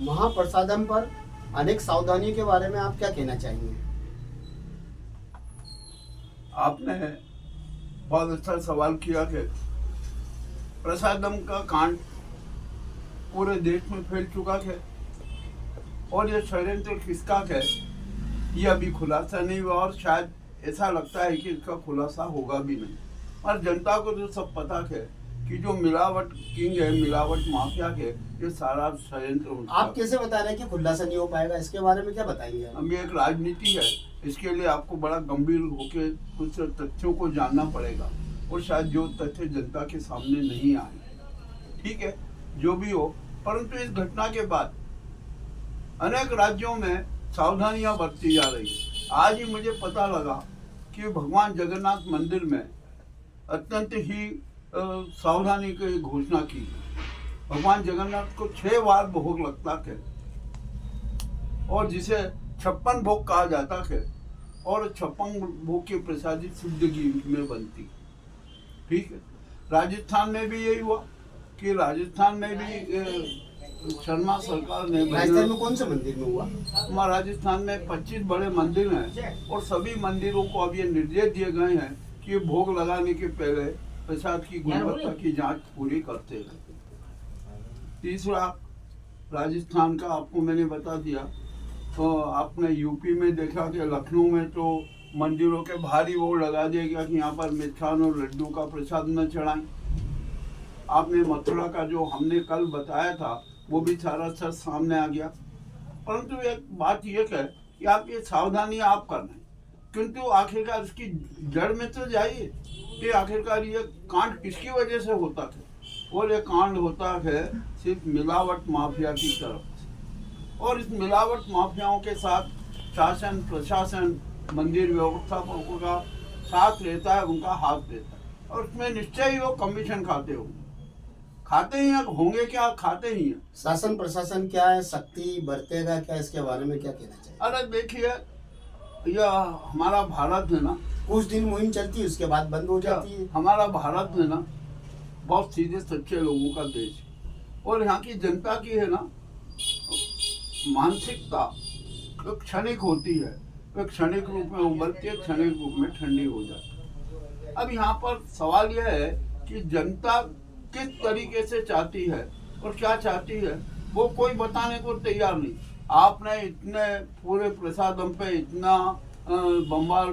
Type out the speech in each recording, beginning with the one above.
महाप्रसादम पर अनेक सावधानियों के बारे में आप क्या कहना चाहेंगे? आपने बहुत अच्छा सवाल किया कि प्रसादम का कांड पूरे देश में फैल चुका है और ये षड्यंत्र किसका है ये अभी खुलासा नहीं हुआ और शायद ऐसा लगता है कि इसका खुलासा होगा भी नहीं। और जनता को जो सब पता है कि जो मिलावट किंग है, मिलावट माफिया है, ये सारा षड्यंत्र उनका। आप कैसे बता रहे हैं कि खुलासा नहीं हो पाएगा? इसके बारे में क्या बताएंगे आप? हम ये एक राजनीति है, इसके लिए आपको बड़ा गंभीर होकर कुछ तथ्यों को जानना पड़ेगा और शायद जो तथ्य जनता के सामने नहीं आए। ठीक है, जो भी हो, परंतु इस घटना के बाद अनेक राज्यों में सावधानियां बरती जा रही है। आज ही मुझे पता लगा कि भगवान जगन्नाथ मंदिर में अत्यंत ही सावधानी की घोषणा की। भगवान जगन्नाथ को 6 बार भोग लगता है और जिसे 56 भोग कहा जाता है और 56 भोग के प्रसादी शुद्ध घी में बनती। ठीक है, राजस्थान में भी यही हुआ कि राजस्थान में भी शर्मा सरकार ने, राजस्थान में कौन से मंदिर में हुआ? हमारे राजस्थान में 25 बड़े मंदिर हैं और सभी मंदिरों को अब ये निर्देश दिए गए हैं कि भोग लगाने के पहले प्रसाद की गुणवत्ता की जांच पूरी करते हैं। तीसरा, राजस्थान का आपको मैंने बता दिया। तो आपने यूपी में देखा कि लखनऊ में तो मंदिरों के भारी बोर्ड लगा दिया गया कि यहाँ पर मिष्ठान और लड्डू का प्रसाद न चढ़ाएं। आपने मथुरा का जो हमने कल बताया था वो भी सारा सच सामने आ गया। परंतु एक बात यह है कि आप ये सावधानी आप करना है, किंतु आखिरकार इसकी जड़ में तो जाइए कि आखिरकार ये कांड किसकी वजह से होता है। और ये कांड होता है सिर्फ मिलावट माफिया की तरफ से, और इस मिलावट माफियाओं के साथ शासन प्रशासन मंदिर व्यवस्थापकों का साथ रहता है, उनका हाथ रहता है और उसमें निश्चय ही वो कमीशन खाते ही होंगे क्या, खाते ही हैं। शासन प्रशासन क्या है, शक्ति बरतेगा क्या, इसके बारे में क्या कहना चाहिए? अरे देखिए, यह हमारा भारत है ना, कुछ दिन मुहिम चलती है उसके बाद बंद हो जाती है। हमारा भारत है ना बहुत सीधे सच्चे लोगों का देश है और यहाँ की जनता की है ना मानसिकता जो क्षणिक होती है, वह क्षणिक रूप में उबलती है, क्षणिक रूप में ठंडी हो जाती है। अब यहाँ पर सवाल यह है कि जनता किस तरीके से चाहती है और क्या चाहती है वो कोई बताने को तैयार नहीं। आपने इतने पूरे प्रसादम पे इतना बवाल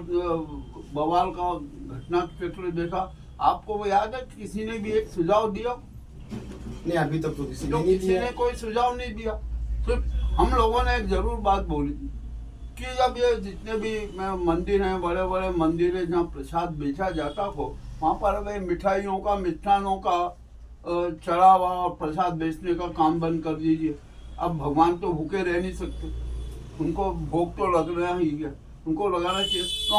का घटना चित्र देखा, आपको वो याद है किसी ने भी एक सुझाव दिया? नहीं, अभी तक तो किसी ने कोई सुझाव नहीं दिया। सिर्फ हम लोगों ने एक जरूर बात बोली कि जब ये जितने भी मंदिर हैं, बड़े बड़े मंदिर है जहाँ प्रसाद बेचा जाता हो, वहाँ पर वे मिठाइयों का, मिष्ठानों का चढ़ावा और प्रसाद बेचने का काम बंद कर दीजिए। अब भगवान तो भूखे रह नहीं सकते, उनको भोग तो लगना ही है, उनको लगाना चाहिए। तो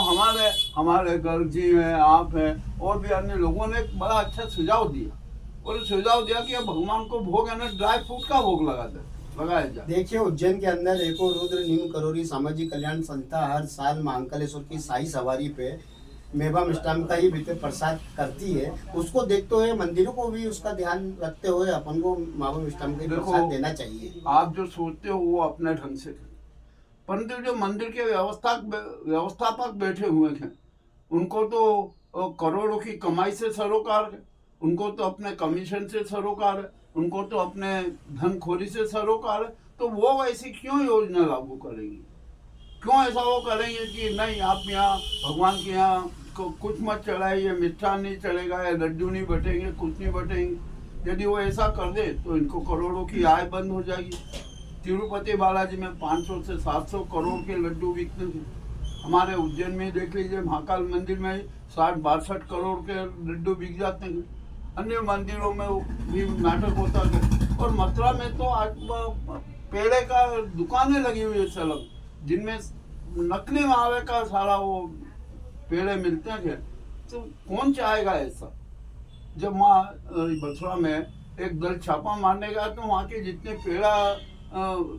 हमारे गर्ग जी हैं, आप हैं और भी अन्य लोगों ने एक बड़ा अच्छा सुझाव दिया और सुझाव दिया कि अब भगवान को भोग है ना ड्राई फ्रूट का भोग लगाया जाए। देखिए, उज्जैन के अंदर एको रुद्र नीम करोरी सामाजिक कल्याण संस्था हर साल महाकालेश्वर की शाही सवारी पे मेवा मिष्ठान का ही वितरण प्रसाद करती है। उसको देखते हुए मंदिरों को भी उसका ध्यान रखते हुए अपन को मेवा मिष्ठान का प्रसाद देना चाहिए। आप जो सोचते हो वो अपने ढंग से करें, परंतु जो मंदिर के व्यवस्थापक बैठे हुए हैं उनको तो करोड़ों की कमाई से सरोकार है, उनको तो अपने कमीशन से सरोकार है, उनको तो अपने धनखोरी से सरोकार है। तो वो वैसी क्यों योजना लागू करेंगे? क्यों ऐसा वो करेंगे कि नहीं आप यहाँ भगवान के यहाँ को कुछ मत चढ़ाइए, मिष्ठान नहीं चलेगा, या लड्डू नहीं बटेंगे, कुछ नहीं बटेंगे। यदि वो ऐसा कर दे तो इनको करोड़ों की आय बंद हो जाएगी। तिरुपति बालाजी में 500 से 700 करोड़ के लड्डू बिकते थे। हमारे उज्जैन में देख लीजिए, महाकाल मंदिर में 60-62 करोड़ के लड्डू बिक जाते हैं। अन्य मंदिरों में भी नाटक होता है। और मथुरा में तो आज पेड़े का दुकानें लगी हुई है सलग, जिनमें नकली मावे का सारा वो पेड़े मिलते हैं। तो कौन चाहेगा ऐसा? जब वहाँ मथुरा में एक दल छापा मारने गया तो वहाँ के जितने पेड़ा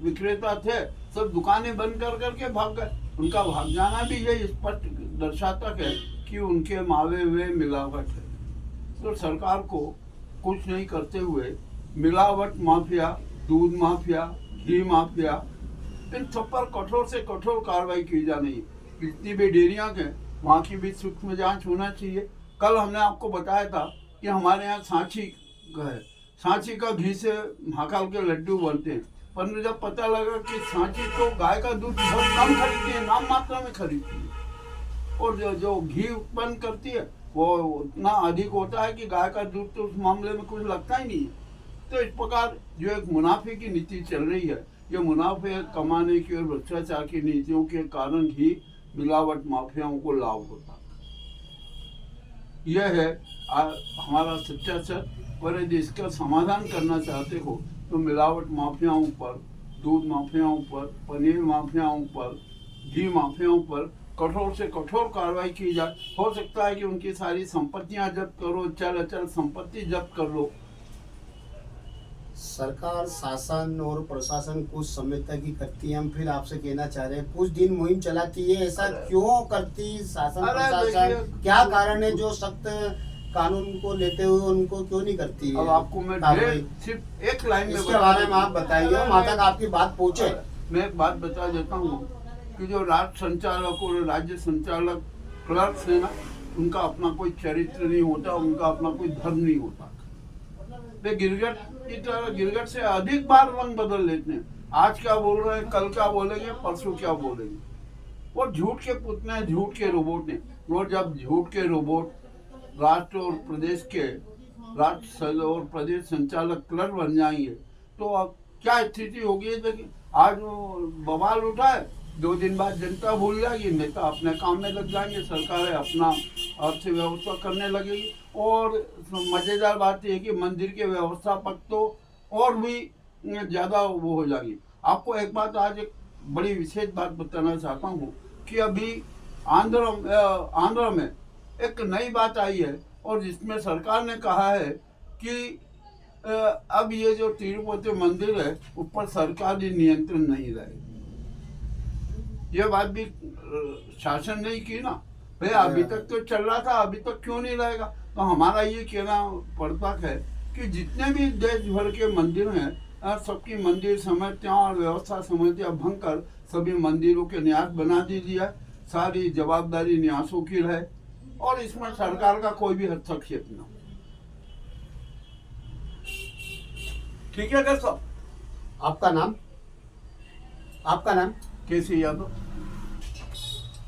विक्रेता थे सब दुकानें बंद कर करके भाग गए। उनका भाग जाना भी यही स्पष्ट दर्शाता है कि उनके मावे हुए मिलावट है। तो सरकार को कुछ नहीं करते हुए मिलावट माफिया, दूध माफिया, घी माफिया, इन सब पर कठोर से कठोर कार्रवाई की जानी है। जितनी भी डेयरियाँ हैं वहाँ की भी सूक्ष्म जांच होना चाहिए। कल हमने आपको बताया था कि हमारे यहाँ सांची का है, सांची का घी से महाकाल के लड्डू बनते हैं, पर मुझे जब पता लगा कि सांची तो गाय का दूध बहुत कम खरीदती है, नाम मात्रा में खरीदती है, और जो घी उत्पन्न करती है वो उतना अधिक होता है कि गाय का दूध तो उस मामले में कुछ लगता ही नहीं है। तो इस प्रकार जो एक मुनाफे की नीति चल रही है, ये मुनाफे कमाने की और भ्रष्टाचार की नीतियों के कारण ही मिलावट माफियाओं को लाभ होता है। यह है हमारा सच्चा सच। और यदि इसका समाधान करना चाहते हो तो मिलावट माफियाओं पर, दूध माफियाओं पर, पनीर माफियाओं पर, घी माफियाओं पर कठोर से कठोर कार्रवाई की जाए। हो सकता है कि उनकी सारी संपत्तियां जब्त करो, चल अचल संपत्ति जब्त कर लो। सरकार, शासन और प्रशासन कुछ समय तक ही करती है। हम फिर आपसे कहना चाह रहे हैं, कुछ दिन मुहिम चलाती है, ऐसा क्यों करती शासन प्रशासन? क्या कारण है जो सख्त कानून को लेते हुए उनको क्यों नहीं करती है? अब आपको मैं सिर्फ एक लाइन में इसके बारे में आप बताइए, वहाँ तक आपकी बात पहुँचे। मैं एक बात बता देता हूँ कि जो राज्य संचालक और राज्य संचालक क्लर्क है ना, उनका अपना कोई चरित्र नहीं होता, उनका अपना कोई धर्म नहीं होता। वे गिरगिट की तरह गिरगिट से अधिक बार रंग बदल लेते हैं। आज क्या बोल रहे हैं, कल क्या बोलेंगे, परसों क्या बोलेंगे। वो झूठ के पुतले, झूठ के रोबोट ने। और जब झूठ के रोबोट राष्ट्र और प्रदेश संचालक क्लर्क बन जाएंगे तो अब क्या स्थिति होगी। देखिए आज वो बवाल उठा है, 2 दिन बाद जनता भूल जाएगी, नेता अपने काम में लग जाएंगे, सरकारें अपना अर्थव्यवस्था करने लगेगी। और मजेदार बात यह है कि मंदिर के व्यवस्थापक तो और भी ज़्यादा वो हो जाएंगे। आपको एक बात, आज एक बड़ी विशेष बात बताना चाहता हूँ कि अभी आंध्र में एक नई बात आई है, और जिसमें सरकार ने कहा है कि अब ये जो तिरुपति मंदिर है उस पर सरकारी नियंत्रण नहीं रहेगा। ये बात भी शासन ने ही की ना भाई, अभी तक तो चल रहा था, अभी तक क्यों नहीं रहेगा। तो हमारा ये कहना पड़ता है कि जितने भी देश भर के मंदिर हैं, सबकी मंदिर समितियाँ और व्यवस्था समितियाँ भंग कर सभी मंदिरों के न्यास बना दीजिए। सारी जवाबदारी न्यासों की रहे और इसमें सरकार का कोई भी हस्तक्षेप न हो। ठीक है सर साहब? आपका नाम? आपका नाम? केसी यादव।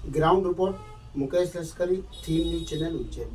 ग्राउंड रिपोर्ट मुकेश लश्करी, थीम न्यूज चैनल उज्जैन।